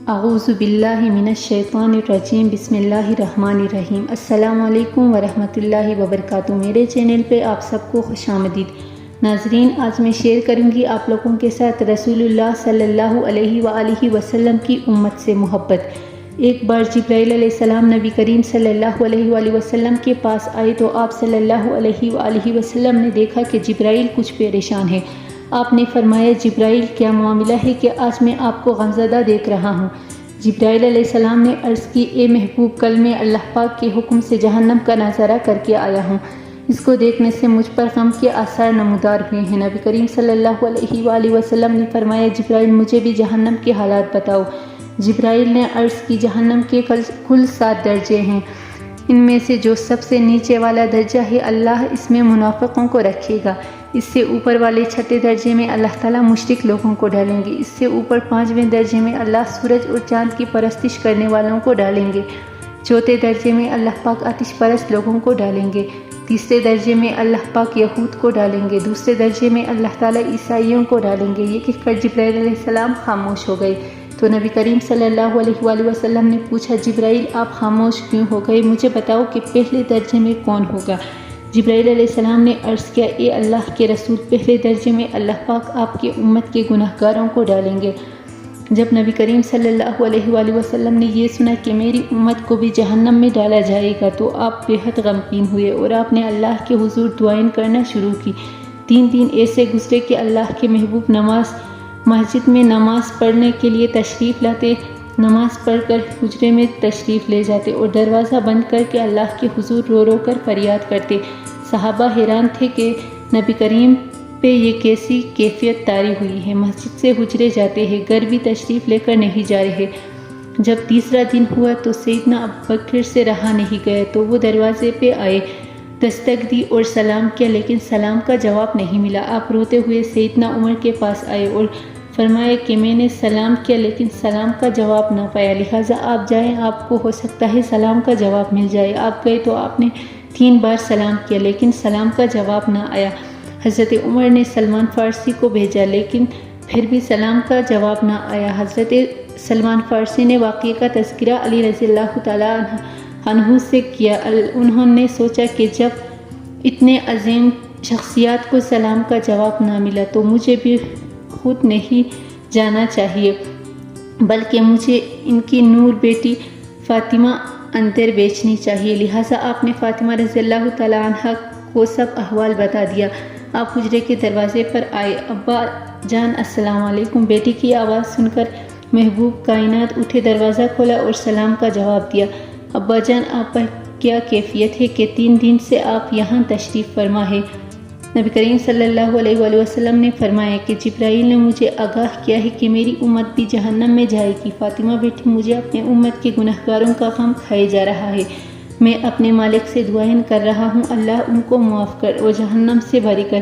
اعوذ باللہ من الشیطان الرجیم بسم اللہ الرحمن الرحیم۔ السلام علیکم ورحمۃ اللہ وبرکاتہ۔ میرے چینل پہ آپ سب کو خوش آمدید۔ ناظرین، آج میں شیئر کروں گی آپ لوگوں کے ساتھ رسول اللہ صلی اللہ علیہ وآلہ وسلم کی امت سے محبت۔ ایک بار جبرائیل علیہ السلام نبی کریم صلی اللہ علیہ وآلہ وسلم کے پاس آئے تو آپ صلی اللہ علیہ وآلہ وسلم نے دیکھا کہ جبرائیل کچھ پریشان ہے۔ آپ نے فرمایا، جبرائیل کیا معاملہ ہے کہ آج میں آپ کو غمزدہ دیکھ رہا ہوں؟ جبرائیل علیہ السلام نے عرض کی، اے محبوب، کل میں اللہ پاک کے حکم سے جہنم کا نظارہ کر کے آیا ہوں۔ اس کو دیکھنے سے مجھ پر غم کے آثار نمودار ہوئے ہیں۔ نبی کریم صلی اللہ علیہ وآلہ وسلم نے فرمایا، جبرائیل مجھے بھی جہنم کے حالات بتاؤ۔ جبرائیل نے عرض کی، جہنم کے کل 7 درجے ہیں۔ ان میں سے جو سب سے نیچے والا درجہ ہے، اللہ اس میں منافقوں کو رکھے گا۔ اس سے اوپر والے 6 درجے میں اللہ تعالیٰ مشرک لوگوں کو ڈالیں گے۔ اس سے اوپر 5ویں درجے میں اللہ سورج اور چاند کی پرستش کرنے والوں کو ڈالیں گے۔ 4 درجے میں اللہ پاک آتش پرست لوگوں کو ڈالیں گے۔ 3 درجے میں اللہ پاک یہود کو ڈالیں گے۔ 2 درجے میں اللہ تعالیٰ عیسائیوں کو ڈالیں گے۔ یہ کہہ کر جبرائیل علیہ السلام خاموش ہو گئے تو نبی کریم صلی اللہ علیہ وآلہ وسلم نے پوچھا، جبرائیل آپ خاموش کیوں ہو گئے؟ مجھے بتاؤ کہ پہلے درجے میں کون ہوگا؟ جبرائیل علیہ السلام نے عرض کیا، اے اللہ کے رسول، پہلے درجے میں اللہ پاک آپ کی امت کے گناہ گاروں کو ڈالیں گے۔ جب نبی کریم صلی اللہ علیہ وآلہ وسلم نے یہ سنا کہ میری امت کو بھی جہنم میں ڈالا جائے گا تو آپ بے حد غمگین ہوئے اور آپ نے اللہ کے حضور دعائیں کرنا شروع کی۔ 3 دن ایسے گزرے کہ اللہ کے محبوب مسجد میں نماز پڑھنے کے لیے تشریف لاتے، نماز پڑھ کر حجرے میں تشریف لے جاتے اور دروازہ بند کر کے اللہ کے حضور رو رو کر فریاد کرتے۔ صحابہ حیران تھے کہ نبی کریم پہ یہ کیسی کیفیت طاری ہوئی ہے، مسجد سے حجرے جاتے ہیں، گھر بھی تشریف لے کر نہیں جا رہے۔ جب تیسرا دن ہوا تو سیدنا ابوبکر سے رہا نہیں گیا تو وہ دروازے پہ آئے، دستک دی اور سلام کیا، لیکن سلام کا جواب نہیں ملا۔ آپ روتے ہوئے سیدنا عمر کے پاس آئے اور فرمایا کہ میں نے سلام کیا لیکن سلام کا جواب نہ پایا، لہٰذا آپ جائیں، آپ کو ہو سکتا ہے سلام کا جواب مل جائے۔ آپ گئے تو آپ نے 3 بار سلام کیا لیکن سلام کا جواب نہ آیا۔ حضرت عمر نے سلمان فارسی کو بھیجا لیکن پھر بھی سلام کا جواب نہ آیا۔ حضرت سلمان فارسی نے واقعے کا تذکرہ علی رضی اللہ تعالیٰ عنہ سے کیا۔ انہوں نے سوچا کہ جب اتنے عظیم شخصیات کو سلام کا جواب نہ ملا تو مجھے بھی خود نہیں جانا چاہیے بلکہ مجھے ان کی نور بیٹی فاطمہ اندر بیچنی چاہیے، لہٰذا آپ نے فاطمہ رضی اللہ تعالیٰ عنہ کو سب احوال بتا دیا۔ آپ حجرے کے دروازے پر آئے، ابا جان السلام علیکم۔ بیٹی کی آواز سن کر محبوب کائنات اٹھے، دروازہ کھولا اور سلام کا جواب دیا۔ ابا جان، آپ پر کیا کیفیت ہے کہ 3 دن سے آپ یہاں تشریف فرما ہے؟ نبی کریم صلی اللہ علیہ وآلہ وسلم نے فرمایا کہ جبرائیل نے مجھے آگاہ کیا ہے کہ میری امت بھی جہنم میں جائے گی۔ فاطمہ بیٹی، مجھے اپنے امت کے گناہ گاروں کا غم کھائے جا رہا ہے۔ میں اپنے مالک سے دعائیں کر رہا ہوں، اللہ ان کو معاف کر اور جہنم سے بری کر۔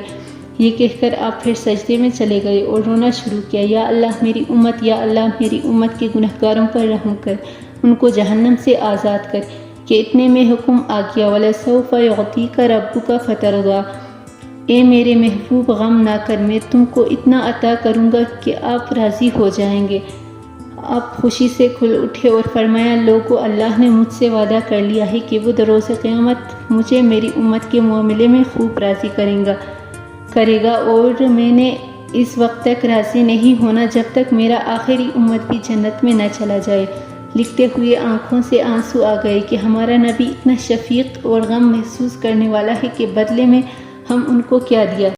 یہ کہہ کر آپ پھر سجدے میں چلے گئے اور رونا شروع کیا، یا اللہ میری امت، یا اللہ میری امت کے گناہ گاروں پر رحم کر، ان کو جہنم سے آزاد کر۔ کہ اتنے میں حکم آ گیا، وَلَسَوْفَ يُعْطِيكَ رَبُّكَ فَتَرْضَىٰ، اے میرے محبوب غم نہ کر، میں تم کو اتنا عطا کروں گا کہ آپ راضی ہو جائیں گے۔ آپ خوشی سے کھل اٹھے اور فرمایا، لوگو، اللہ نے مجھ سے وعدہ کر لیا ہے کہ وہ روز قیامت مجھے میری امت کے معاملے میں خوب راضی کرے گا اور میں نے اس وقت تک راضی نہیں ہونا جب تک میرا آخری امت بھی جنت میں نہ چلا جائے۔ لکھتے ہوئے آنکھوں سے آنسو آ گئے کہ ہمارا نبی اتنا شفیق اور غم محسوس کرنے والا ہے کہ بدلے میں ہم ان کو کیا دیا۔